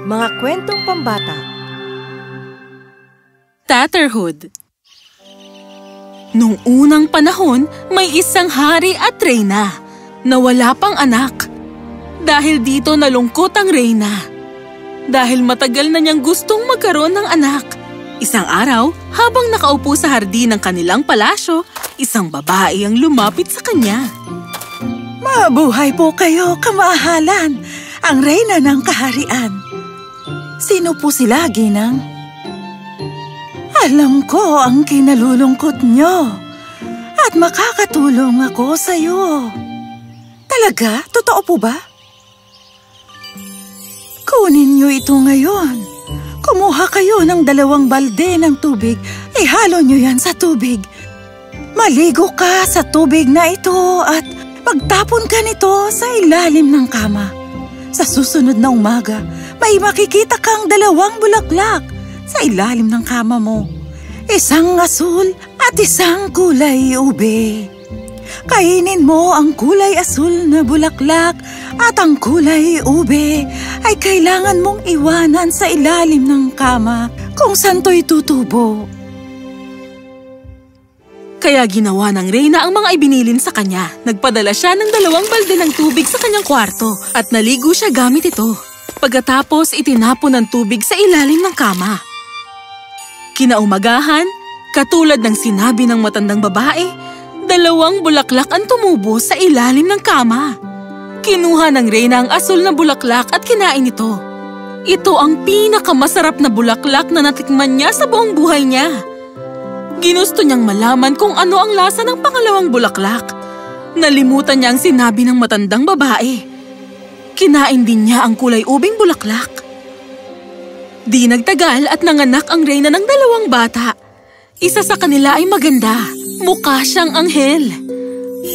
Mga kwentong pambata. Tatterhood. Nung unang panahon, may isang hari at reyna na wala pang anak. Dahil dito nalungkot ang reyna. Dahil matagal na niyang gustong magkaroon ng anak. Isang araw, habang nakaupo sa hardin ng kanilang palasyo, isang babae ang lumapit sa kanya. Mabuhay po kayo, kamahalan, ang reyna ng kaharian. Sino po sila, Ginang? Alam ko ang kinalulungkot nyo at makakatulong ako sa iyo. Talaga? Totoo po ba? Kunin niyo ito ngayon. Kumuha kayo ng 2 balde ng tubig. Ihalo niyo yan sa tubig. Maligo ka sa tubig na ito at magtapon ka nito sa ilalim ng kama. Sa susunod na umaga, may makikita kang 2 bulaklak sa ilalim ng kama mo. Isang asul at isang kulay ube. Kainin mo ang kulay asul na bulaklak at ang kulay ube ay kailangan mong iwanan sa ilalim ng kama kung saan to'y tutubo. Kaya ginawa ng reyna ang mga ibinilin sa kanya. Nagpadala siya ng 2 balde ng tubig sa kanyang kwarto at naligo siya gamit ito. Pagkatapos itinapon ng tubig sa ilalim ng kama. Kinaumagahan, katulad ng sinabi ng matandang babae, 2 bulaklak ang tumubo sa ilalim ng kama. Kinuha ng reyna ang asul na bulaklak at kinain ito. Ito ang pinakamasarap na bulaklak na natikman niya sa buong buhay niya. Ginusto niyang malaman kung ano ang lasa ng pangalawang bulaklak. Nalimutan niya ang sinabi ng matandang babae. Kinain din niya ang kulay ubing bulaklak. Di nagtagal at nanganak ang reyna ng 2 bata. Isa sa kanila ay maganda. Mukha siyang anghel.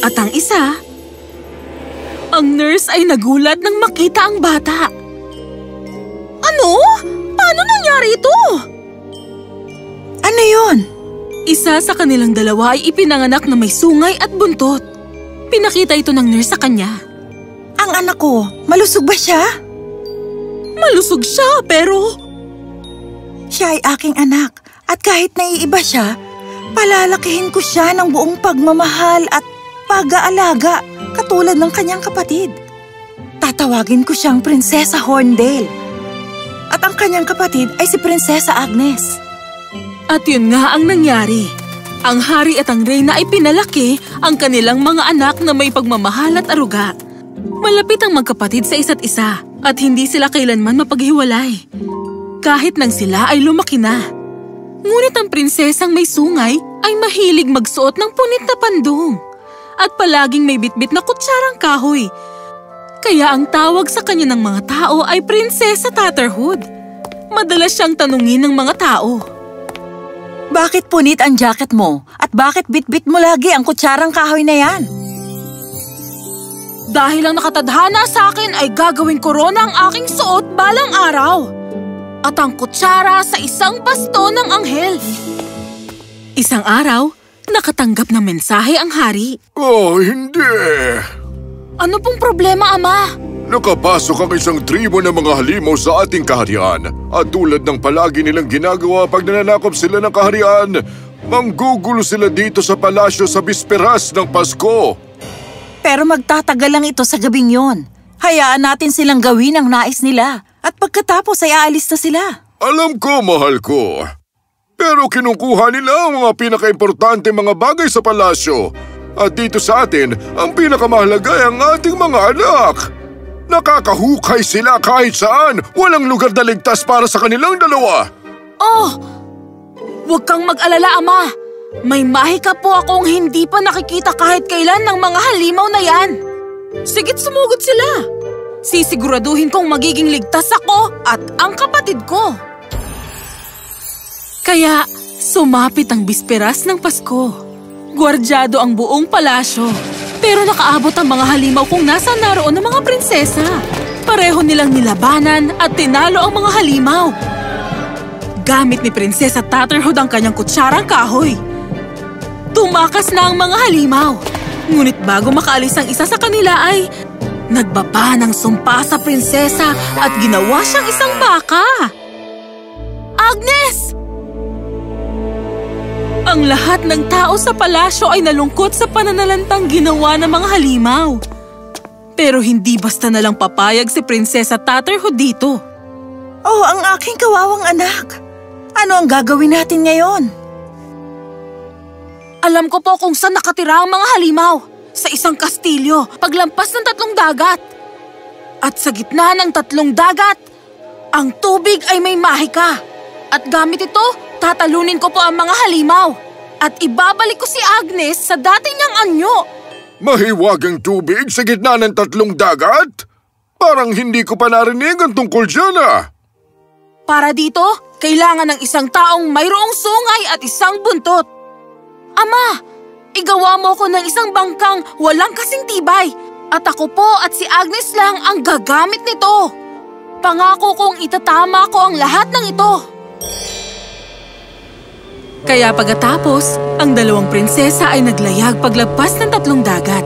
At ang isa, ang nurse ay nagulat nang makita ang bata. Ano? Paano nangyari ito? Ano yun? Isa sa kanilang 2 ay ipinanganak na may sungay at buntot. Pinakita ito ng nurse sa kanya. Ang anak ko, malusog ba siya? Malusog siya, pero... Siya ay aking anak at kahit naiiba siya, palalakihin ko siya ng buong pagmamahal at pag-aalaga katulad ng kanyang kapatid. Tatawagin ko siyang Prinsesa Horndale at ang kanyang kapatid ay si Prinsesa Agnes. At yun nga ang nangyari. Ang hari at ang reyna ay pinalaki ang kanilang mga anak na may pagmamahal at aruga. Malapit ang magkapatid sa isa't isa at hindi sila kailanman mapaghiwalay. Kahit nang sila ay lumaki na. Ngunit ang prinsesang may sungay ay mahilig magsuot ng punit na pandong at palaging may bitbit na kutsarang kahoy. Kaya ang tawag sa kanya ng mga tao ay Prinsesa Tatterhood. Madalas siyang tanungin ng mga tao. Bakit punit ang jacket mo? At bakit bitbit mo lagi ang kutsarang kahoy na yan? Dahil ang nakatadhana sa akin ay gagawing korona ang aking suot balang araw. At ang kutsara sa isang basto ng anghel. Isang araw, nakatanggap ng mensahe ang hari. Oh, hindi. Ano pong problema, Ama? Nakapasok ang isang tribo ng mga halimaw sa ating kaharian. At tulad ng palagi nilang ginagawa pag nananakop sila ng kaharian, manggugulo sila dito sa palasyo sa bisperas ng Pasko. Pero magtatagal lang ito sa gabing yon. Hayaan natin silang gawin ang nais nila. At pagkatapos ay aalis na sila. Alam ko, mahal ko. Pero kinukuha nila ang mga pinaka-importante mga bagay sa palasyo. At dito sa atin, ang pinakamahalaga ay ang ating mga anak. Nakakahukay sila kahit saan. Walang lugar na ligtas para sa kanilang 2. Oh! Huwag kang mag-alala, Ama. May mahika po akong hindi pa nakikita kahit kailan ng mga halimaw na yan. Sigit sumugod sila. Sisiguraduhin kong magiging ligtas ako at ang kapatid ko. Kaya sumapit ang bisperas ng Pasko. Gwardyado ang buong palasyo. Pero nakaabot ang mga halimaw kung nasaan naroon ang mga prinsesa. Pareho nilang nilabanan at tinalo ang mga halimaw. Gamit ni Prinsesa Tatterhood ang kanyang kutsarang kahoy. Tumakas na ang mga halimaw. Ngunit bago makaalis ang isa sa kanila ay Nagbaba ng sumpa sa prinsesa at ginawa siyang isang baka. Agnes! Ang lahat ng tao sa palasyo ay nalungkot sa pananalantang ginawa ng mga halimaw. Pero hindi basta nalang papayag si Prinsesa Tatterhood dito. Oh, ang aking kawawang anak. Ano ang gagawin natin ngayon? Alam ko po kung saan nakatira ang mga halimaw. Sa isang kastilyo, paglampas ng 3 dagat. At sa gitna ng 3 dagat, ang tubig ay may mahika. At gamit ito, tatalunin ko po ang mga halimaw. At ibabalik ko si Agnes sa dati niyang anyo. Mahiwagang tubig sa gitna ng 3 dagat? Parang hindi ko pa narinig ang tungkol dyan Para dito, kailangan ng isang taong mayroong sungay at isang buntot. Ama, igawa mo ko ng isang bangkang walang kasing tibay. At ako po at si Agnes lang ang gagamit nito. Pangako kong itatama ko ang lahat ng ito. Kaya pagkatapos, ang 2 prinsesa ay naglayag paglagpas ng 3 dagat.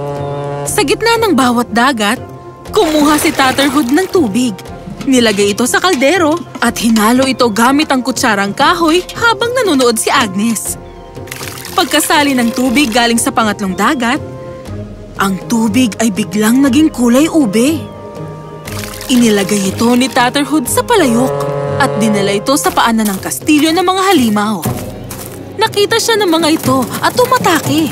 Sa gitna ng bawat dagat, kumuha si Tatterhood ng tubig. Nilagay ito sa kaldero at hinalo ito gamit ang kutsarang kahoy habang nanonood si Agnes. Pagkasali ng tubig galing sa pangatlong dagat, ang tubig ay biglang naging kulay ube. Inilagay ito ni Tatterhood sa palayok at dinala ito sa paanan ng kastilyo ng mga halimaw. Nakita siya ng mga ito at tumatake.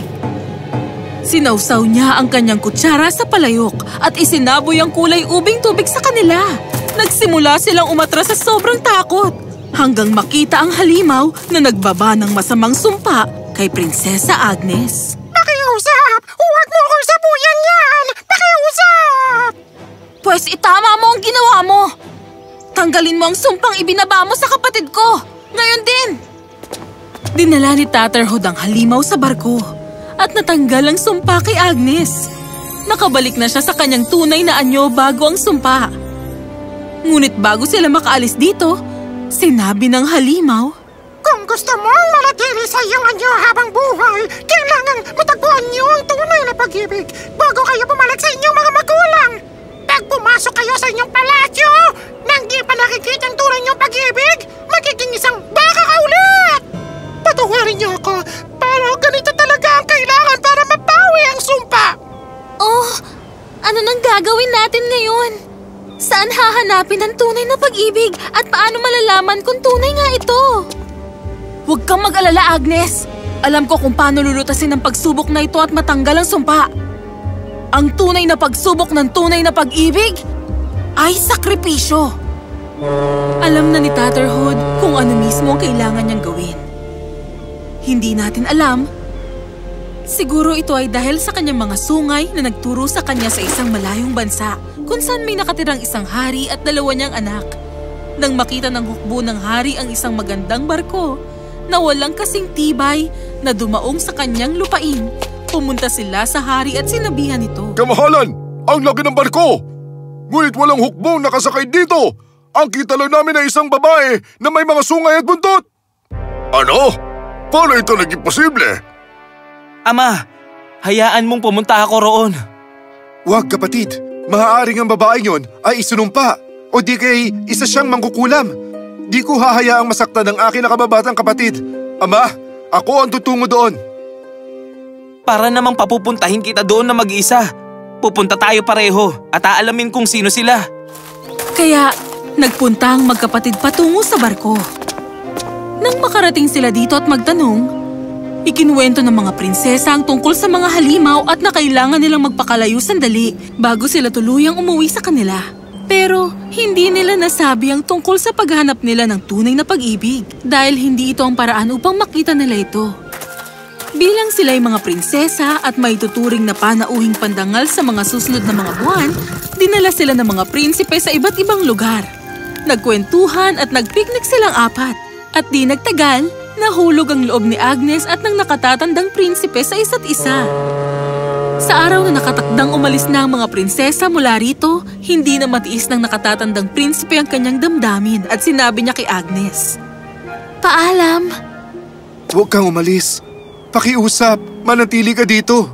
Sinawsaw niya ang kanyang kutsara sa palayok at isinaboy ang kulay ubing tubig sa kanila. Nagsimula silang umatras sa sobrang takot hanggang makita ang halimaw na nagbaba ng masamang sumpa kay Prinsesa Agnes. Pakiusap! Huwag mo akong sabuyan yan! Pakiusap! Pwes itama mo ang ginawa mo. Tanggalin mo ang sumpang ibinaba mo sa kapatid ko. Ngayon din! Dinala ni Tatterhood ang halimaw sa barko at natanggal ang sumpa kay Agnes. Nakabalik na siya sa kanyang tunay na anyo bago ang sumpa. Ngunit bago sila makaalis dito, sinabi ng halimaw, Kung gusto mong manatili sa iyong anyo habang buhay, kailangan matagpuan niyo ang tunay na pag-ibig bago kayo bumalik sa inyong mga magulang. Pag pumasok kayo sa inyong palasyo, nang di pa nakikita ang tunay niyong pag-ibig, magiging isang baka ka ulit! Patawarin niyo ako, pero ganito talaga ang kailangan para mapawi ang sumpa. Oh, ano nang gagawin natin ngayon? Saan hahanapin ang tunay na pag-ibig at paano malalaman kung tunay nga ito? Huwag kang mag-alala, Agnes. Alam ko kung paano lulutasin ang pagsubok na ito at matanggal ang sumpa. Ang tunay na pagsubok ng tunay na pag-ibig ay sakripisyo. Alam na ni Tatterhood kung ano mismo ang kailangan niyang gawin. Hindi natin alam. Siguro ito ay dahil sa kanyang mga sungay na nagturo sa kanya sa isang malayong bansa kung saan may nakatirang isang hari at 2 niyang anak. Nang makita ng hukbo ng hari ang isang magandang barko na walang kasing tibay na dumaong sa kanyang lupain, pumunta sila sa hari at sinabihan ito. Kamahalan! Ang laki ng barko! Ngunit walang hukbong nakasakay dito! Ang kita lang namin ay isang babae na may mga sungay at buntot! Ano? Paano ito naging posible? Ama, hayaan mong pumunta ako roon. Huwag kapatid, maaaring ang babaeng yon ay isinumpa o di kay isa siyang mangkukulam. Di ko hahayaang masaktan ang aking nakababatang kapatid. Ama, ako ang tutungo doon. Para namang papupuntahin kita doon na mag-isa. Pupunta tayo pareho at aalamin kung sino sila. Kaya nagpunta ang magkapatid patungo sa barko. Nang makarating sila dito at magtanong, ikinuwento ng mga prinsesa ang tungkol sa mga halimaw at na kailangan nilang magpakalayo sandali bago sila tuluyang umuwi sa kanila. Pero hindi nila nasabi ang tungkol sa paghanap nila ng tunay na pag-ibig dahil hindi ito ang paraan upang makita nila ito. Bilang sila'y mga prinsesa at may tuturing na panauhing pandangal sa mga susunod na mga buwan, dinala sila ng mga prinsipe sa iba't ibang lugar. Nagkwentuhan at nagpiknik silang 4. At di nagtagal, nahulog ang loob ni Agnes at ng nakatatandang prinsipe sa isa't isa. Sa araw na nakatakdang umalis na ang mga prinsesa mula rito, hindi na matiis ng nakatatandang prinsipe ang kanyang damdamin at sinabi niya kay Agnes, Paalam! Huwag kang umalis. Pakiusap, manatili ka dito.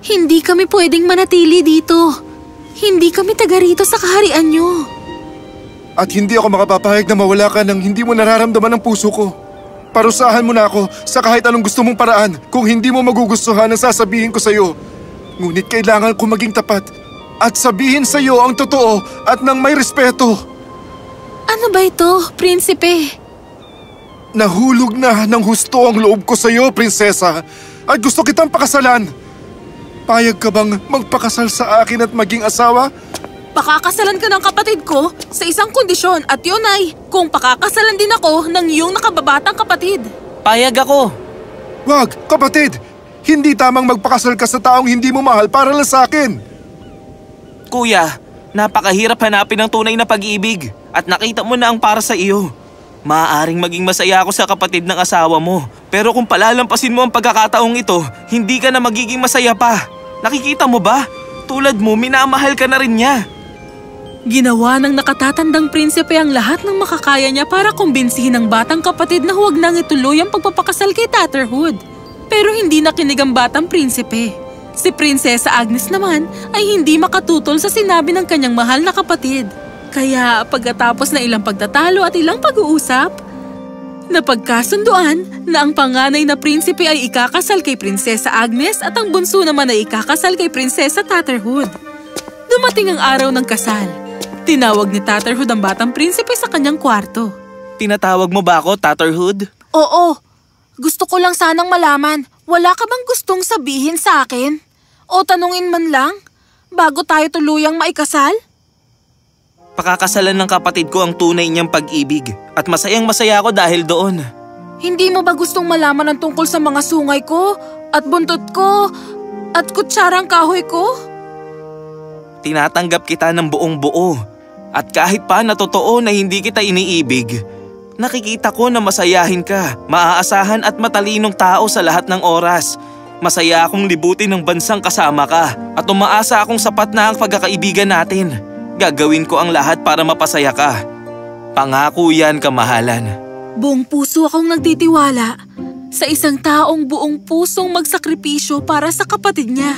Hindi kami pwedeng manatili dito. Hindi kami taga rito sa kaharian nyo. At hindi ako makapapahayag na mawala ka nang hindi mo nararamdaman ang puso ko. Parusahan mo na ako sa kahit anong gusto mong paraan kung hindi mo magugustuhan ang sasabihin ko sa'yo. Ngunit kailangan ko maging tapat at sabihin sa'yo ang totoo at nang may respeto. Ano ba ito, prinsipe? Nahulog na ng husto ang loob ko sa'yo, prinsesa, at gusto kitang pakasalan. Payag ka bang magpakasal sa akin at maging asawa? Pakakasalan ka ng kapatid ko sa isang kondisyon at yun ay kung pakakasalan din ako ng iyong nakababatang kapatid. Payag ako. Wag, kapatid! Hindi tamang magpakasal ka sa taong hindi mo mahal para lang sa akin. Kuya, napakahirap hanapin ang tunay na pag-ibig at nakita mo na ang para sa iyo. Maaaring maging masaya ako sa kapatid ng asawa mo. Pero kung palalampasin mo ang pagkakataong ito, hindi ka na magiging masaya pa. Nakikita mo ba? Tulad mo, minamahal ka na rin niya. Ginawa ng nakatatandang prinsipe ang lahat ng makakaya niya para kumbinsihin ang batang kapatid na huwag nang ituloy ang pagpapakasal kay Tatterhood. Pero hindi nakinig ang batang prinsipe. Si Prinsesa Agnes naman ay hindi makatutol sa sinabi ng kanyang mahal na kapatid. Kaya pagkatapos na ilang pagtatalo at ilang pag-uusap, napagkasunduan na ang panganay na prinsipe ay ikakasal kay Prinsesa Agnes at ang bunso naman ay ikakasal kay Prinsesa Tatterhood. Dumating ang araw ng kasal. Tinawag ni Tatterhood ang batang prinsipe sa kanyang kwarto. Tinatawag mo ba ako, Tatterhood? Oo. Gusto ko lang sanang malaman, wala ka bang gustong sabihin sa akin? O tanungin man lang, bago tayo tuluyang maikasal? Pakakasalan ng kapatid ko ang tunay niyang pag-ibig at masayang-masaya ako dahil doon. Hindi mo ba gustong malaman ang tungkol sa mga sungay ko at buntot ko at kutsarang kahoy ko? Tinatanggap kita ng buong buo. At kahit pa na totoo na hindi kita iniibig, nakikita ko na masayahin ka, maaasahan at matalinong tao sa lahat ng oras. Masaya akong libutin ng bansang kasama ka at umaasa akong sapat na ang pagkakaibigan natin. Gagawin ko ang lahat para mapasaya ka. Pangako yan, kamahalan. Buong puso akong nagtitiwala sa isang taong buong pusong magsakripisyo para sa kapatid niya.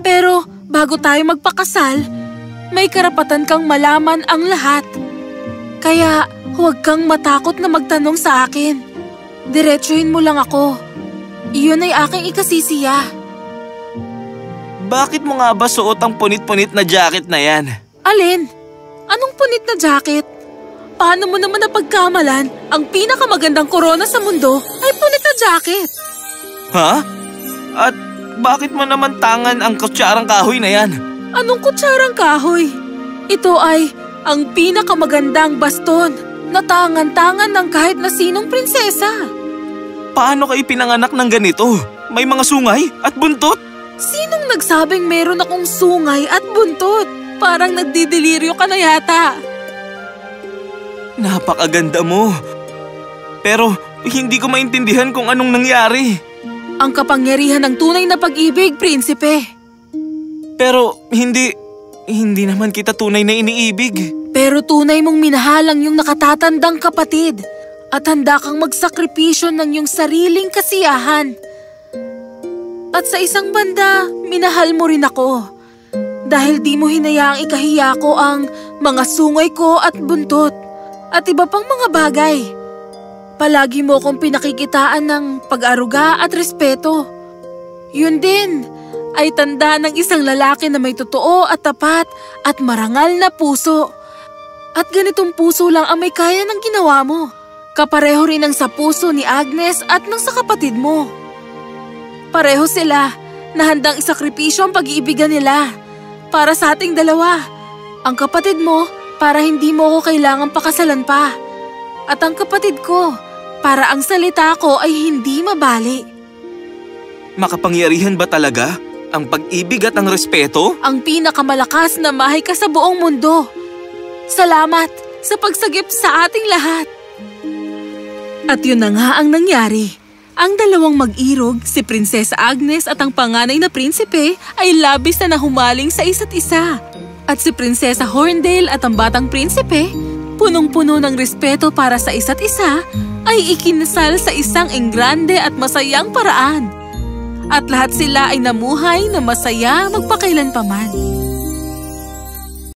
Pero bago tayo magpakasal, may karapatan kang malaman ang lahat. Kaya huwag kang matakot na magtanong sa akin. Diretsuhin mo lang ako. Iyon ay aking ikasisiya. Bakit mo nga ba suot ang punit-punit na jacket na yan? Alin? Anong punit na jacket? Paano mo naman napagkamalan ang pinakamagandang korona sa mundo ay punit na jacket? Ha? At bakit mo naman tangan ang kutsarang kahoy na yan? Anong kutsarang kahoy? Ito ay ang pinakamagandang baston na tangan-tangan ng kahit na sinong prinsesa. Paano kayo pinanganak ng ganito? May mga sungay at buntot? Sinong nagsabing meron akong sungay at buntot? Parang nagdidelirio ka na yata. Napakaganda mo. Pero hindi ko maintindihan kung anong nangyari. Ang kapangyarihan ng tunay na pag-ibig, prinsipe. Pero hindi naman kita tunay na iniibig. Pero tunay mong minahal ang iyong nakatatandang kapatid at handa kang magsakripisyo ng iyong sariling kasiyahan. At sa isang banda, minahal mo rin ako. Dahil di mo hinayaang ikahiya ko ang mga sungay ko at buntot at iba pang mga bagay. Palagi mo akong pinakikitaan ng pag-aruga at respeto. Yun din ay tanda ng isang lalaki na may totoo at tapat at marangal na puso. At ganitong puso lang ang may kaya ng ginawa mo. Kapareho rin ang sa puso ni Agnes at ng sa kapatid mo. Pareho sila na handang isakripisyo ang pag-iibigan nila para sa ating dalawa. Ang kapatid mo para hindi mo ko kailangang pakasalan pa. At ang kapatid ko para ang salita ko ay hindi mabali. Makapangyarihan ba talaga ang pag-ibig at ang respeto? Ang pinakamalakas na mahika sa buong mundo. Salamat sa pagsagip sa ating lahat. At yun na nga ang nangyari. Ang dalawang mag-irog, si Prinsesa Agnes at ang panganay na prinsipe ay labis na nahumaling sa isa't isa. At si Prinsesa Horndale at ang batang prinsipe, punong-puno ng respeto para sa isa't isa, ay ikinasal sa isang enggrande at masayang paraan. At lahat sila ay namuhay na masaya magpakailanpaman.